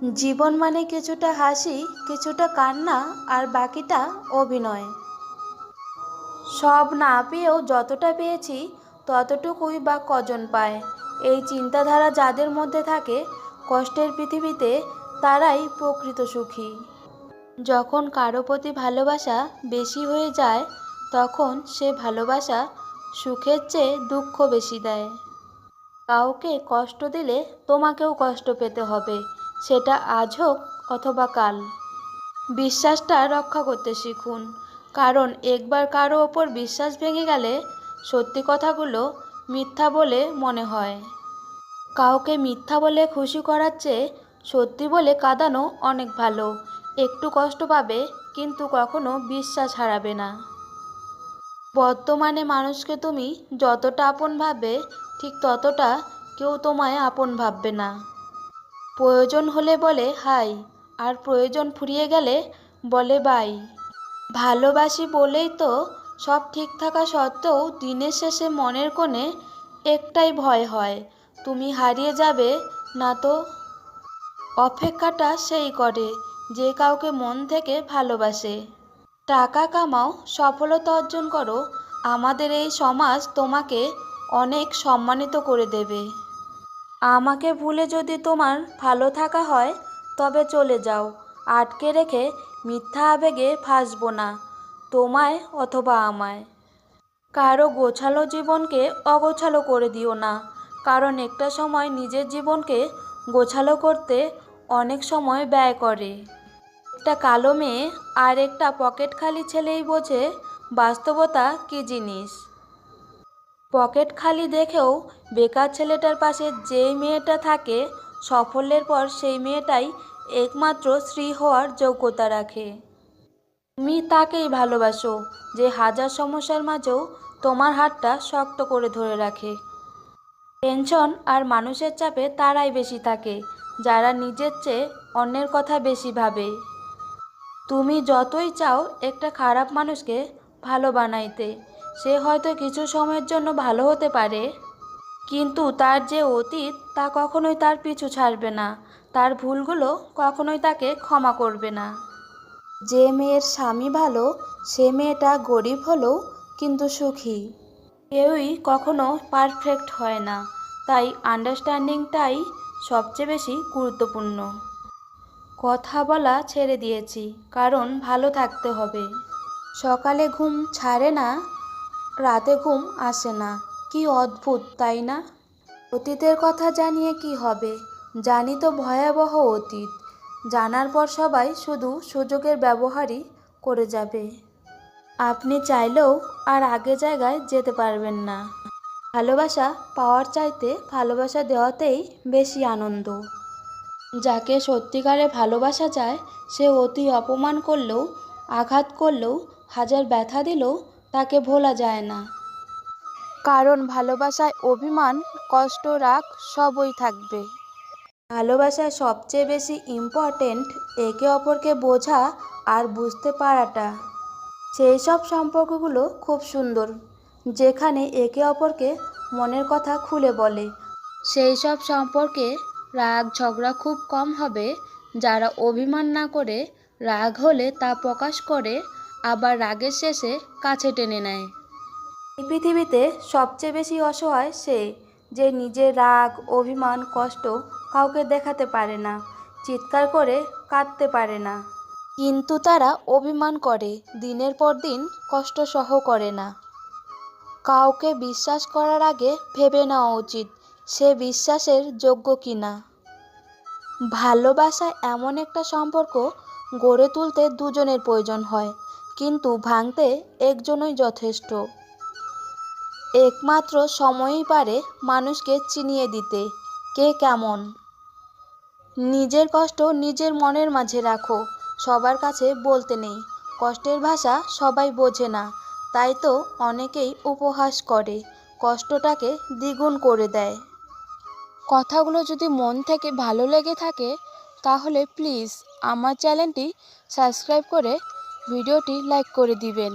জীবন মানে কিছুটা হাসি, কিছুটা কান্না, আর বাকিটা অভিনয়। সব না পেয়েও যতটা পেয়েছি ততটুকুই বা কজন পায়। এই চিন্তাধারা যাদের মধ্যে থাকে কষ্টের পৃথিবীতে, তারাই প্রকৃত সুখী। যখন কারো প্রতি ভালোবাসা বেশি হয়ে যায়, তখন সে ভালোবাসা সুখের চেয়ে দুঃখ বেশি দেয়। কাউকে কষ্ট দিলে তোমাকেও কষ্ট পেতে হবে, সেটা আজ হোক অথবা কাল। বিশ্বাসটা রক্ষা করতে শিখুন, কারণ একবার কারো ওপর বিশ্বাস ভেঙে গেলে সত্যি কথাগুলো মিথ্যা বলে মনে হয়। কাউকে মিথ্যা বলে খুশি করার চেয়ে সত্যি বলে কাঁদানো অনেক ভালো। একটু কষ্ট পাবে, কিন্তু কখনো বিশ্বাস হারাবে না। বর্তমানে মানুষকে তুমি যতটা আপন ভাববে, ঠিক ততটা কেউ তোমায় আপন ভাববে না। প্রয়োজন হলে বলে হাই, আর প্রয়োজন ফুরিয়ে গেলে বলে বাই। ভালোবাসি বলেই তো সব ঠিক থাকা সত্ত্বেও দিনের শেষে মনের কোণে একটাই ভয় হয়, তুমি হারিয়ে যাবে না তো। অপেক্ষাটা সেই করে যে কাউকে মন থেকে ভালোবাসে। টাকা কামাও, সফলতা অর্জন করো, আমাদের এই সমাজ তোমাকে অনেক সম্মানিত করে দেবে। আমাকে ভুলে যদি তোমার ভালো থাকা হয়, তবে চলে যাও। আটকে রেখে মিথ্যা আবেগে ফাঁসবো না, তোমায় অথবা আমায়। কারো গোছালো জীবনকে অগোছালো করে দিও না, কারণ একটা সময় নিজের জীবনকে গোছালো করতে অনেক সময় ব্যয় করে। একটা কালো মেয়ে আর একটা পকেট খালি ছেলেই বোঝে বাস্তবতা কী জিনিস। পকেট খালি দেখেও বেকার ছেলেটার পাশে যেই মেয়েটা থাকে, সাফল্যের পর সেই মেয়েটাই একমাত্র স্ত্রী হওয়ার যোগ্যতা রাখে। তুমি তাকেই ভালোবাসো যে হাজার সমস্যার মাঝেও তোমার হাতটা শক্ত করে ধরে রাখে। টেনশন আর মানুষের চাপে তারাই বেশি থাকে যারা নিজের চেয়ে অন্যের কথা বেশি ভাবে। তুমি যতই চাও একটা খারাপ মানুষকে ভালো বানাইতে, সে হয়তো কিছু সময়ের জন্য ভালো হতে পারে, কিন্তু তার যে অতীত তা কখনোই তার পিছু ছাড়বে না। তার ভুলগুলো কখনোই তাকে ক্ষমা করবে না। যে মেয়ের স্বামী ভালো, সে মেয়েটা গরিব হলেও কিন্তু সুখী। কেউই কখনো পারফেক্ট হয় না, তাই আন্ডারস্ট্যান্ডিংটাই সবচেয়ে বেশি গুরুত্বপূর্ণ। কথা বলা ছেড়ে দিয়েছি, কারণ ভালো থাকতে হবে। সকালে ঘুম ছাড়ে না, রাতে ঘুম আসে না। কি অদ্ভুত, তাই না? অতীতের কথা জানিয়ে কি হবে? জানি তো ভয়াবহ অতীত। জানার পর সবাই শুধু সুযোগের ব্যবহারই করে যাবে। আপনি চাইলেও আর আগে জায়গায় যেতে পারবেন না। ভালোবাসা পাওয়ার চাইতে ভালোবাসা দেওয়াতেই বেশি আনন্দ। যাকে সত্যিকারে ভালোবাসা যায়, সে অতি অপমান করলেও, আঘাত করলেও, হাজার ব্যথা দিলেও তাকে ভোলা যায় না। কারণ ভালোবাসায় অভিমান, কষ্ট, রাগ সবই থাকবে। ভালোবাসায় সবচেয়ে বেশি ইম্পর্টেন্ট একে অপরকে বোঝা আর বুঝতে পারাটা। সেই সব সম্পর্কগুলো খুব সুন্দর, যেখানে একে অপরকে মনের কথা খুলে বলে। সেই সব সম্পর্কে রাগ ঝগড়া খুব কম হবে, যারা অভিমান না করে, রাগ হলে তা প্রকাশ করে, আবার রাগের শেষে কাছে টেনে নেয়। এই পৃথিবীতে সবচেয়ে বেশি অসহায় সে, যে নিজের রাগ, অভিমান, কষ্ট কাউকে দেখাতে পারে না, চিৎকার করে কাঁদতে পারে না। কিন্তু তারা অভিমান করে, দিনের পর দিন কষ্ট সহ করে না। কাউকে বিশ্বাস করার আগে ভেবে নেওয়া উচিত সে বিশ্বাসের যোগ্য কিনা। ভালোবাসা এমন একটা সম্পর্ক, গড়ে তুলতে দুজনের প্রয়োজন হয়, কিন্তু ভাঙতে একজনই যথেষ্ট। একমাত্র সময়ই পারে মানুষকে চিনিয়ে দিতে কে কেমন। নিজের কষ্ট নিজের মনের মাঝে রাখো, সবার কাছে বলতে নেই। কষ্টের ভাষা সবাই বোঝে না, তাই তো অনেকেই উপহাস করে, কষ্টটাকে দ্বিগুণ করে দেয়। কথাগুলো যদি মন থেকে ভালো লেগে থাকে, তাহলে প্লিজ আমার চ্যানেলটি সাবস্ক্রাইব করে ভিডিওটি লাইক করে দিবেন।